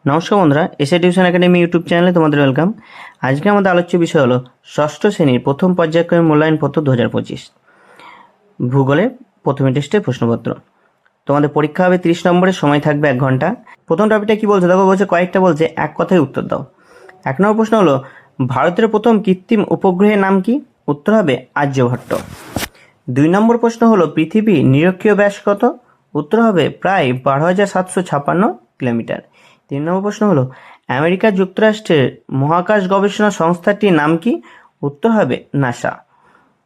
নমস্কার বন্ধুরা, SA tuition academy YouTube চ্যানেলে তোমাদের ওয়েলকাম। আজকে আমাদের আলোচ্য বিষয় হলো ষষ্ঠ শ্রেণীর প্রথম পর্যায়ক্রমে মূল্যায়নপত্র 2025 ভূগোলের প্রথম টেস্টের প্রশ্নপত্র। তোমাদের পরীক্ষা হবে 30 নম্বরের, সময় থাকবে 1 ঘন্টা। প্রথম টপিকটা কি বলছে দেখো, বলছে কয়েকটা বলছে, এক কথায় উত্তর দাও। 1 নম্বর প্রশ্ন হলো ভারতের প্রথম কৃত্রিম উপগ্রহের নাম কি? উত্তর হবে আর্যভট্ট। 2 নম্বর প্রশ্ন হলো পৃথিবীর নিরক্ষীয় ব্যাস কত? উত্তর হবে প্রায় 12,756 কিলোমিটার। 3 নম্বর প্রশ্ন হলো আমেরিকা যুক্তরাষ্ট্রের মহাকাশ গবেষণা সংস্থাটির নাম কি? উত্তর হবে নাসা।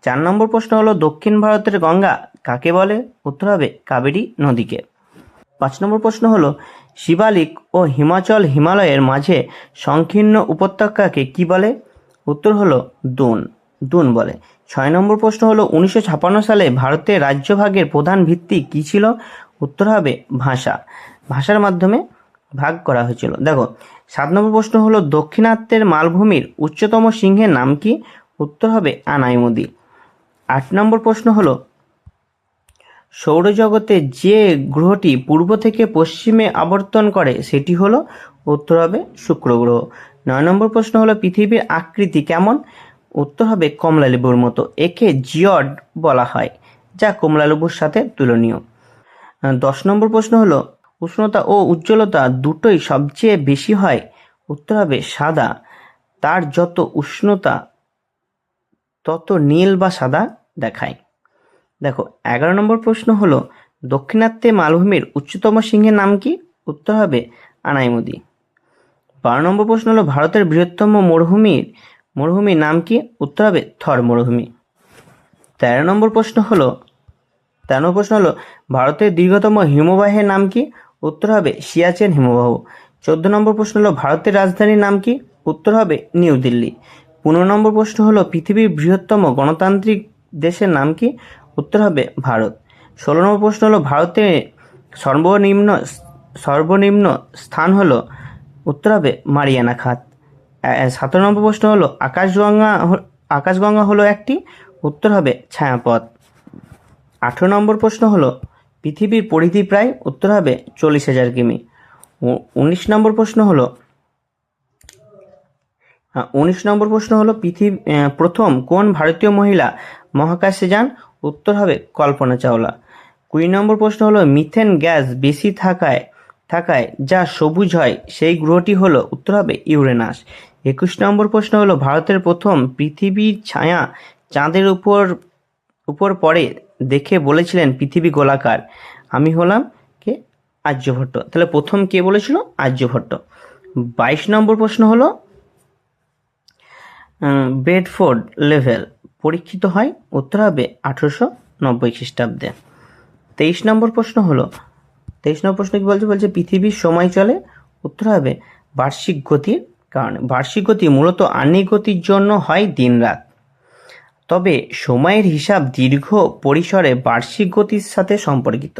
4 নম্বর প্রশ্ন হলো দক্ষিণ ভারতের গঙ্গা কাকে বলে? উত্তর হবে কাবেরী নদীকে। 5 নম্বর প্রশ্ন হলো শিবালিক ও হিমালয়ের মাঝে সংকীর্ণ উপত্যকাকে কি বলে? উত্তর হলো দুন বলে। 6 নম্বর প্রশ্ন হলো 1956 সালে ভারতের রাজ্যভাগের প্রধান ভিত্তি কি ছিল? উত্তর হবে ভাষার মাধ্যমে ভাগ করা হয়েছিল। দেখো 7 নম্বর প্রশ্ন হলো দক্ষিণাত্যের মালভূমির উচ্চতম সিংহের নাম কি? উত্তর হবে আনাইমুদি। 8 নম্বর প্রশ্ন হলো সৌরজগতে যে গ্রহটি পূর্ব থেকে পশ্চিমে আবর্তন করে সেটি হলো? উত্তর হবে শুক্র গ্রহ। 9 নম্বর প্রশ্ন হলো পৃথিবীর আকৃতি কেমন? উত্তর হবে কমলালেবুর মতো। একে জিওড বলা হয়, যা কমলালেবুর সাথে তুলনীয়। 10 নম্বর প্রশ্ন হলো উষ্ণতা ও উজ্জ্বলতা দুটোই সবচেয়ে বেশি হয়? উত্তর হবে সাদা, তার যত উষ্ণতা তত নীল বা সাদা দেখায়। দেখো 11 নম্বর প্রশ্ন হলো দক্ষিণাত্যে মালভূমির উচ্চতম সিংহের নাম কি? উত্তর হবে আনাইমুদি। 12 নম্বর প্রশ্ন হলো ভারতের বৃহত্তম মরুভূমির নাম কি? উত্তর হবে থর মরুভূমি। 13 নম্বর প্রশ্ন হলো ভারতের দীর্ঘতম হিমবাহের নাম কি? উত্তর হবে সিয়াচেন হিমবাহ। 14 নম্বর প্রশ্ন হলো ভারতের রাজধানীর নাম কি? উত্তর হবে নিউ দিল্লি। 15 নম্বর প্রশ্ন হলো পৃথিবীর বৃহত্তম গণতান্ত্রিক দেশের নাম কি? উত্তর হবে ভারত। 16 নম্বর প্রশ্ন হলো ভারতের সর্বনিম্ন স্থান হলো? উত্তর হবে মারিয়ানা খাত। 17 নম্বর প্রশ্ন হলো আকাশগঙ্গা হলো একটি? উত্তর হবে ছায়াপথ। 18 নম্বর প্রশ্ন হলো পৃথিবীর পরিধি প্রায়? উত্তর হবে 40,000 কিমি। 19 নম্বর প্রশ্ন হলো প্রথম কোন ভারতীয় মহিলা মহাকাশে যান? উত্তর হবে কল্পনা চাওলা। 20 নম্বর প্রশ্ন হলো মিথেন গ্যাস বেশি থাকায় যা সবুজ হয় সেই গ্রহটি হলো? উত্তর হবে ইউরেনাস। 21 নম্বর প্রশ্ন হলো ভারতের প্রথম পৃথিবীর ছায়া চাঁদের উপর পড়ে দেখে বলেছিলেন পৃথিবী গোলাকার? আমি হলাম কে? আর্যভট্ট। তাহলে প্রথম কে বলেছিল? আর্যভট্ট। 22 নম্বর প্রশ্ন হলো বেডফোর্ড লেভেল পরীক্ষিত হয়? উত্তর হবে 1890 খ্রিস্টাব্দে। 23 নম্বর প্রশ্ন কি বলছে পৃথিবীর সময় চলে? উত্তর হবে বার্ষিক গতির কারণে। বার্ষিক গতি মূলত আহ্নিক গতির জন্য হয় দিন রাত, তবে সময়ের হিসাব দীর্ঘ পরিসরে বার্ষিক গতির সাথে সম্পর্কিত।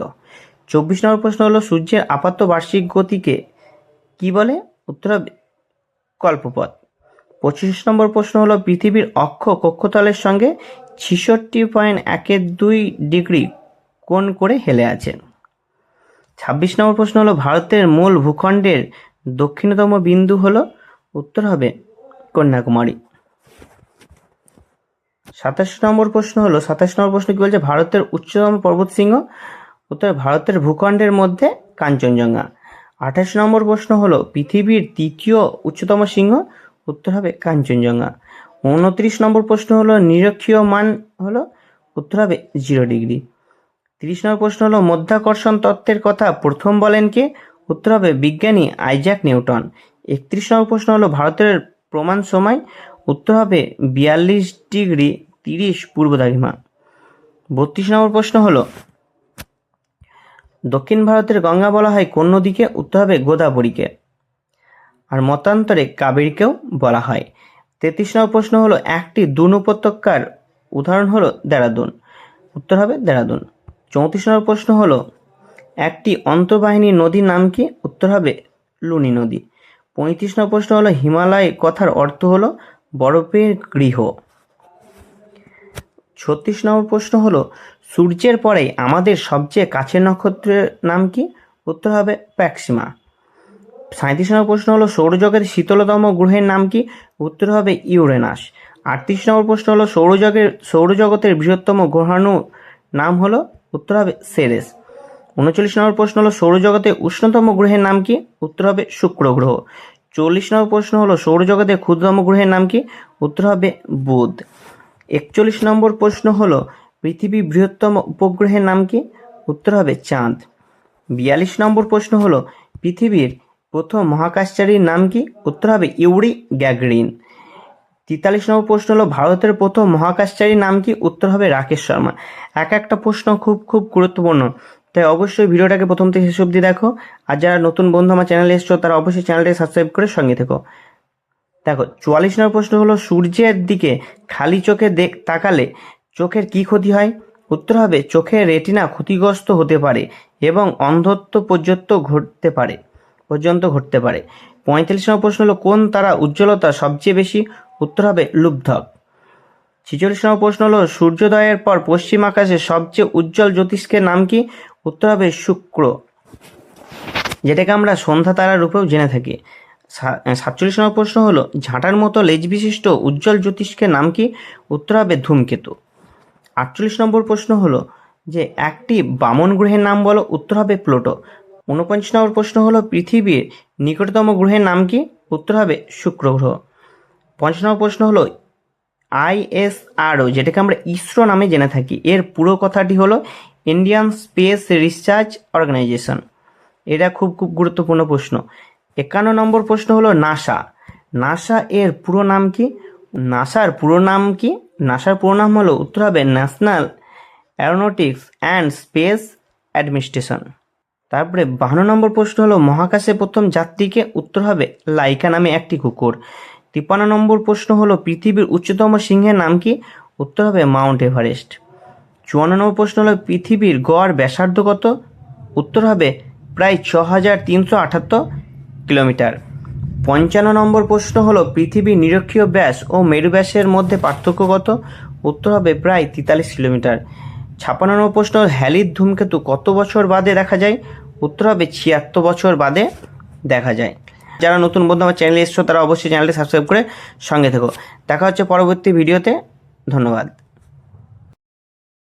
24 নম্বর প্রশ্ন হলো সূর্যের আপাত বার্ষিক গতিকে কি বলে? উত্তর হবে কল্পপথ। 25 নম্বর প্রশ্ন হলো পৃথিবীর অক্ষ কক্ষতলের সঙ্গে 66.12 ডিগ্রি কোণ করে হেলে আছে। 26 নম্বর প্রশ্ন হলো ভারতের মূল ভূখণ্ডের দক্ষিণতম বিন্দু হলো? উত্তর হবে কন্যাকুমারী। 27 নম্বর প্রশ্ন কি বলছে ভারতের উচ্চতম পর্বতশৃঙ্গ? উত্তর ভারতের ভূখণ্ডের মধ্যে কাঞ্চনজঙ্ঘা। 28 নম্বর প্রশ্ন হলো পৃথিবীর তৃতীয় উচ্চতম শৃঙ্গ? উত্তর হবে কাঞ্চনজঙ্ঘা। 29 নম্বর প্রশ্ন হলো নিরক্ষীয় মান হলো? উত্তর হবে 0 ডিগ্রি। 30 নম্বর প্রশ্ন হলো মধ্যাকর্ষণ তত্ত্বের কথা প্রথম বলেন কে? উত্তর হবে বিজ্ঞানী আইজ্যাক নিউটন। 31 নম্বর প্রশ্ন হলো ভারতের প্রমাণ সময়? উত্তর হবে 42 ডিগ্রি 30 পূর্ব দ্রাঘিমা। 32 নম্বর প্রশ্ন হলো দক্ষিণ ভারতের গঙ্গা বলা হয় কোন নদীকে? উত্তর হবে গোদাবরীকে। আর মতান্তরে কাবেরীকেও বলা হয়। 33 নম্বর প্রশ্ন হলো একটি দুন উপত্যকার উদাহরণ হলো দেরাদুন। উত্তর হবে দেরাদুন। 34 নম্বর প্রশ্ন হলো একটি অন্তর্বাহিনী নদীর নাম কি? উত্তর হবে লুনি নদী। 35 নম্বর প্রশ্ন হলো হিমালয় কথার অর্থ হলো বরফের গৃহ। 36 নম্বর প্রশ্ন হলো সূর্যের পরে আমাদের সবচেয়ে কাছের নক্ষত্রের নাম কি? উত্তর হবে প্রক্সিমা। 37 নম্বর প্রশ্ন হলো সৌরজগতের শীতলতম গ্রহের নাম কি? উত্তর হবে ইউরেনাস। 38 নম্বর প্রশ্ন হলো সৌরজগতের বৃহত্তম গ্রহাণু নাম হলো? উত্তর হবে সেরেস। 39 নম্বর প্রশ্ন হলো সৌরজগতের উষ্ণতম গ্রহের নাম কি? উত্তর হবে শুক্র গ্রহ। 40 নম্বর প্রশ্ন হলো সৌরজগতের ক্ষুদ্রতম গ্রহের নাম কি? উত্তর হবে বুধ। 41 নম্বর প্রশ্ন হলো পৃথিবীর বৃহত্তম উপগ্রহের নাম কি? উত্তর হবে চাঁদ। 42 নম্বর প্রশ্ন হলো পৃথিবীর প্রথম মহাকাশচারীর নাম কি? উত্তর হবে ইউরি গ্যাগরিন। 43 নম্বর প্রশ্ন হলো ভারতের প্রথম মহাকাশচারীর নাম কি? উত্তর হবে রাকেশ শর্মা। একটা প্রশ্ন খুব গুরুত্বপূর্ণ, তাই অবশ্যই ভিডিওটাকে প্রথম থেকে শেষ অবধি দেখো। আর যারা নতুন বন্ধু আমার চ্যানেলে এসছো তারা অবশ্যই চ্যানেলটাকে সাবস্ক্রাইব করে সঙ্গে থেকো। দেখো 44 নম্বর প্রশ্ন হলো সূর্যের দিকে খালি চোখে তাকালে চোখের কি ক্ষতি হয়? উত্তর হবে চোখের রেটিনা ক্ষতিগ্রস্ত হতে পারে এবং অন্ধত্ব পর্যন্ত ঘটতে পারে। 45 নম্বর প্রশ্ন হলো কোন তারা উজ্জ্বলতা সবচেয়ে বেশি? উত্তর হবে লুব্ধক। 46 নম্বর প্রশ্ন হলো সূর্যোদয়ের পর পশ্চিম আকাশে সবচেয়ে উজ্জ্বল জ্যোতিষ্কের নাম কি? উত্তর হবে শুক্র, যেটাকে আমরা সন্ধ্যা তারার রূপেও জেনে থাকি। 47 নম্বর প্রশ্ন হলো ঝাঁটার মতো লেজ বিশিষ্ট উজ্জ্বল জ্যোতিষ্কের নাম কি? উত্তর হবে ধূমকেতু। 48 নম্বর প্রশ্ন হলো যে একটি বামন গ্রহের নাম বলো? উত্তর হবে প্লুটো। 49 নম্বর প্রশ্ন হলো পৃথিবীর নিকটতম গ্রহের নাম কি? উত্তর হবে শুক্র গ্রহ। 50 নম্বর প্রশ্ন হলো ISRO, যেটাকে আমরা ইসরো নামে জেনে থাকি, এর পুরো কথাটি হলো ইন্ডিয়ান স্পেস রিসার্চ অর্গানাইজেশন। এটা খুব গুরুত্বপূর্ণ প্রশ্ন। 51 নম্বর প্রশ্ন হলো নাসা এর পুরো নাম কি? নাসার পুরো নাম হলো? উত্তর হবে national Aeronautics and space administration. তারপরে 52 নম্বর প্রশ্ন হলো মহাকাশে প্রথম যাত্রীকে? উত্তর হবে লাইকা নামে একটি কুকুর। 53 নম্বর প্রশ্ন হলো পৃথিবীর উচ্চতম সিংহের নাম কি? উত্তর হবে মাউন্ট এভারেস্ট। 54 নম্বর প্রশ্ন হলো পৃথিবীর গড় ব্যাসার্ধ কত? উত্তর হবে প্রায় 6378 কিলোমিটার। 55 নম্বর প্রশ্ন হলো পৃথিবীর নিরক্ষীয় ব্যাস ও মেরু ব্যাসের মধ্যে পার্থক্য কত? উত্তর হবে প্রায় 43 কিলোমিটার। 56 নম্বর প্রশ্ন হ্যালির ধূমকেতু কত বছর বাদে দেখা যায়? উত্তর হবে 76 বছর বাদে দেখা যায়। যারা নতুন বন্ধু আমার চ্যানেলে এসছো তারা অবশ্যই চ্যানেলটি সাবস্ক্রাইব করে সঙ্গে থেকো। দেখা হচ্ছে পরবর্তী ভিডিওতে। ধন্যবাদ।